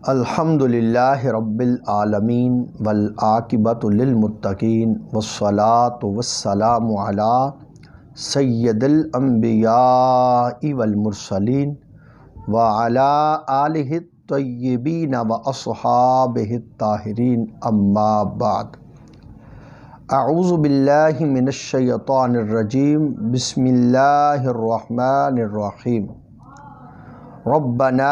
الحمدللہ رب العالمین والعاقبۃ للمتقین والصلاة والسلام علی سید الانبیاء والمرسلین وعلی آلہ الطیبین واصحابہ الطاہرین اما بعد۔ اعوذ باللہ من الشیطان الرجیم، بسم اللہ الرحمن الرحیم۔ ربنا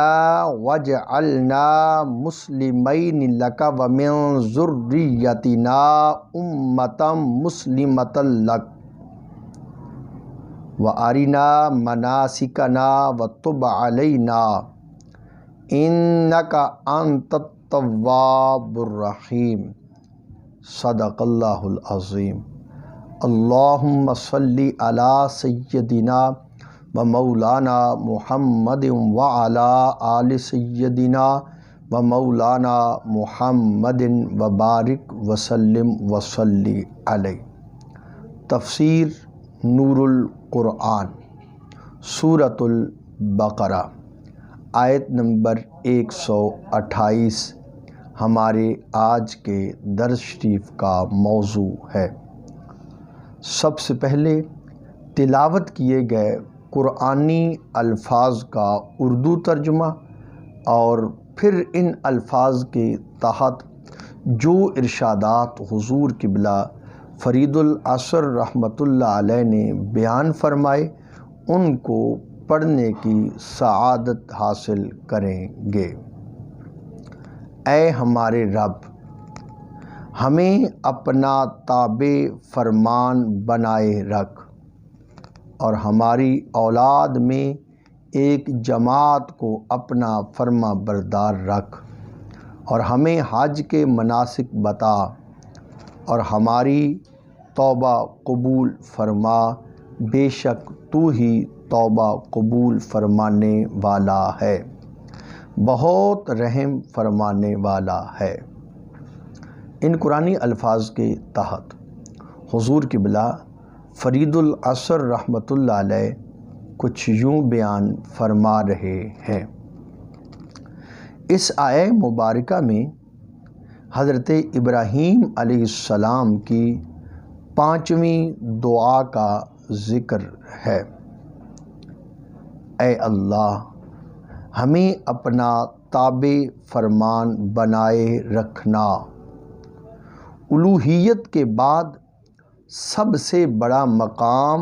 واجعلنا مسلمین لک ومن ذریتنا امۃ مسلمۃ لک وارنا مناسکنا وتب علینا انک انت التواب الرحیم۔ صدق اللہ العظیم۔ اللہم صلی علی سیدنا و مولانا محمد وعلی آل سیدنا و مولانا محمد وبارک وسلم وصلی علیہ۔ تفسیر نور القرآن، سورۃ البقرہ، آیت نمبر 128 ہمارے آج کے درس شریف کا موضوع ہے۔ سب سے پہلے تلاوت کیے گئے قرآنی الفاظ کا اردو ترجمہ اور پھر ان الفاظ کے تحت جو ارشادات حضور قبلہ فرید العصر رحمۃ اللہ علیہ نے بیان فرمائے ان کو پڑھنے کی سعادت حاصل کریں گے۔ اے ہمارے رب، ہمیں اپنا تابع فرمان بنائے رکھ اور ہماری اولاد میں ایک جماعت کو اپنا فرما بردار رکھ، اور ہمیں حج کے مناسک بتا اور ہماری توبہ قبول فرما، بے شک تو ہی توبہ قبول فرمانے والا ہے، بہت رحم فرمانے والا ہے۔ ان قرآنی الفاظ کے تحت حضور قبلہ فرید العصر رحمۃ اللہ علیہ کچھ یوں بیان فرما رہے ہیں۔ اس آیہ مبارکہ میں حضرت ابراہیم علیہ السلام کی 5ویں دعا کا ذکر ہے۔ اے اللہ، ہمیں اپنا تابع فرمان بنائے رکھنا۔ الوہیت کے بعد سب سے بڑا مقام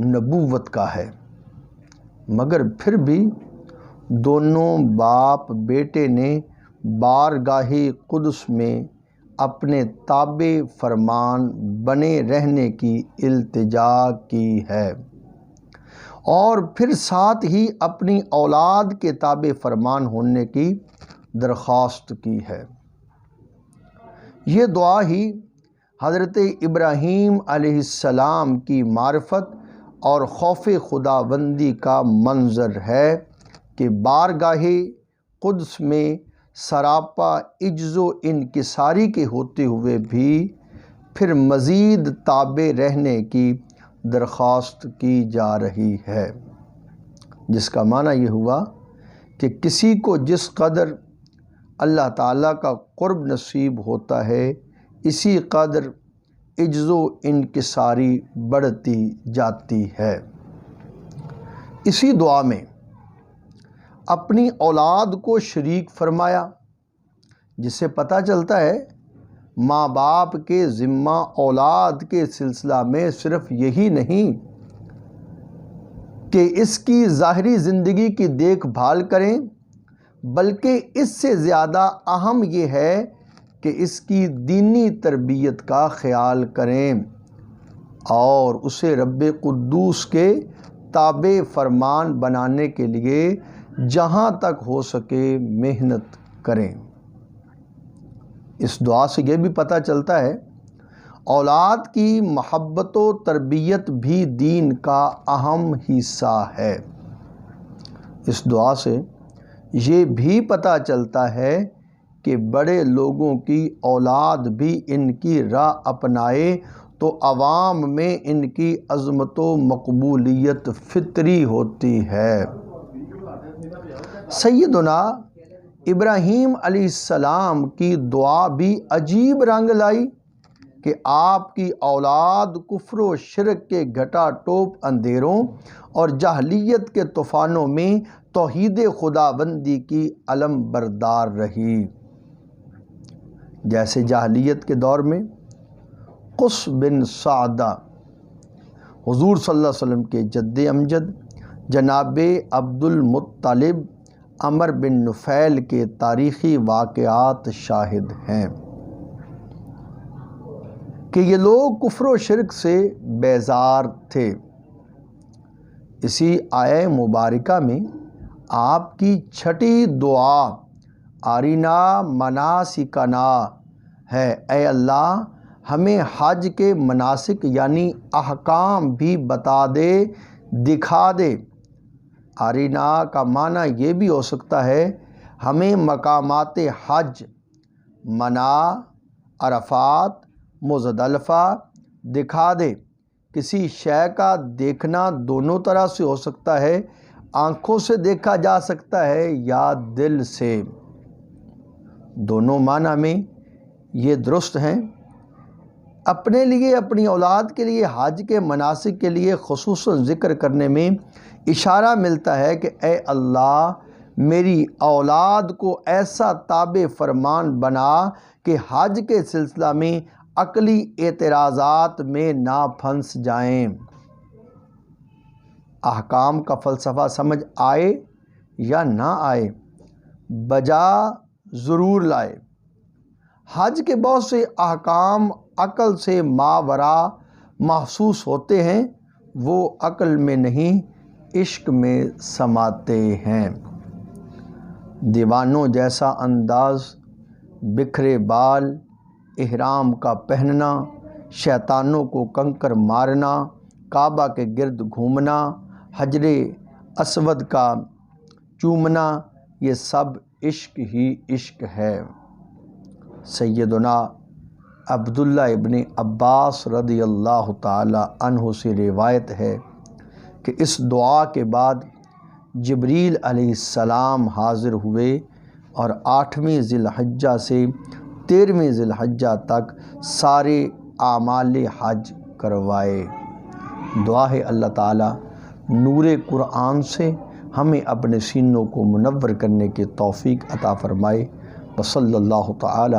نبوت کا ہے، مگر پھر بھی دونوں باپ بیٹے نے بارگاہ قدس میں اپنے تابع فرمان بنے رہنے کی التجا کی ہے، اور پھر ساتھ ہی اپنی اولاد کے تابع فرمان ہونے کی درخواست کی ہے۔ یہ دعا ہی حضرت ابراہیم علیہ السلام کی معرفت اور خوف خداوندی کا منظر ہے کہ بارگاہ قدس میں سراپا عجز و انکساری کے ہوتے ہوئے بھی پھر مزید تابع رہنے کی درخواست کی جا رہی ہے، جس کا معنی یہ ہوا کہ کسی کو جس قدر اللہ تعالیٰ کا قرب نصیب ہوتا ہے اسی قدر عجز و انکساری بڑھتی جاتی ہے۔ اسی دعا میں اپنی اولاد کو شریک فرمایا، جس سے پتہ چلتا ہے ماں باپ کے ذمہ اولاد کے سلسلہ میں صرف یہی نہیں کہ اس کی ظاہری زندگی کی دیکھ بھال کریں، بلکہ اس سے زیادہ اہم یہ ہے کہ اس کی دینی تربیت کا خیال کریں اور اسے رب قدوس کے تابع فرمان بنانے کے لیے جہاں تک ہو سکے محنت کریں۔ اس دعا سے یہ بھی پتہ چلتا ہے اولاد کی محبت و تربیت بھی دین کا اہم حصہ ہے۔ اس دعا سے یہ بھی پتہ چلتا ہے کہ بڑے لوگوں کی اولاد بھی ان کی راہ اپنائے تو عوام میں ان کی عظمت و مقبولیت فطری ہوتی ہے۔ سیدنا ابراہیم علیہ السلام کی دعا بھی عجیب رنگ لائی کہ آپ کی اولاد کفر و شرک کے گھٹا ٹوپ اندھیروں اور جاہلیت کے طوفانوں میں توحید خداوندی کی علم بردار رہی۔ جیسے جاہلیت کے دور میں قص بن سعدہ حضور صلی اللہ علیہ وسلم کے جد امجد جناب عبد المطلب عمر بن نفیل کے تاریخی واقعات شاہد ہیں کہ یہ لوگ کفر و شرک سے بیزار تھے۔ اسی آیہ مبارکہ میں آپ کی چھٹی دعا ارینا مناسکنا ہے، اے اللہ ہمیں حج کے مناسک یعنی احکام بھی بتا دے، دکھا دے۔ ارینا کا معنی یہ بھی ہو سکتا ہے ہمیں مقامات حج منا، عرفات، مزدلفہ دکھا دے۔ کسی شے کا دیکھنا دونوں طرح سے ہو سکتا ہے، آنکھوں سے دیکھا جا سکتا ہے یا دل سے۔ دونوں معنی میں یہ درست ہیں۔ اپنے لیے، اپنی اولاد کے لیے حج کے مناسک کے لیے خصوصاً ذکر کرنے میں اشارہ ملتا ہے کہ اے اللہ میری اولاد کو ایسا تابع فرمان بنا کہ حج کے سلسلہ میں عقلی اعتراضات میں نہ پھنس جائیں۔ احکام کا فلسفہ سمجھ آئے یا نہ آئے، بجا ضرور لائے۔ حج کے بہت سے احکام عقل سے ماورا محسوس ہوتے ہیں، وہ عقل میں نہیں عشق میں سماتے ہیں۔ دیوانوں جیسا انداز، بکھرے بال، احرام کا پہننا، شیطانوں کو کنکر مارنا، کعبہ کے گرد گھومنا، حجر اسود کا چومنا، یہ سب عشق ہی عشق ہے۔ سیدنا عبداللہ ابن عباس رضی اللہ تعالی عنہ سے روایت ہے کہ اس دعا کے بعد جبریل علیہ السلام حاضر ہوئے اور 8ویں ذی الحجہ سے 13ویں ذی الحجہ تک سارے اعمال حج کروائے۔ دعا ہے اللہ تعالی نور قرآن سے ہمیں اپنے سینوں کو منور کرنے کی توفیق عطا فرمائے۔ وصلی اللہ تعالی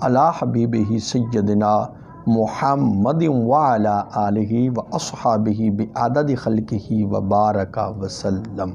علی حبیبہ سیدنا محمد وعلی آلہ واصحابہ بعدد خلقہ وبارک وسلم۔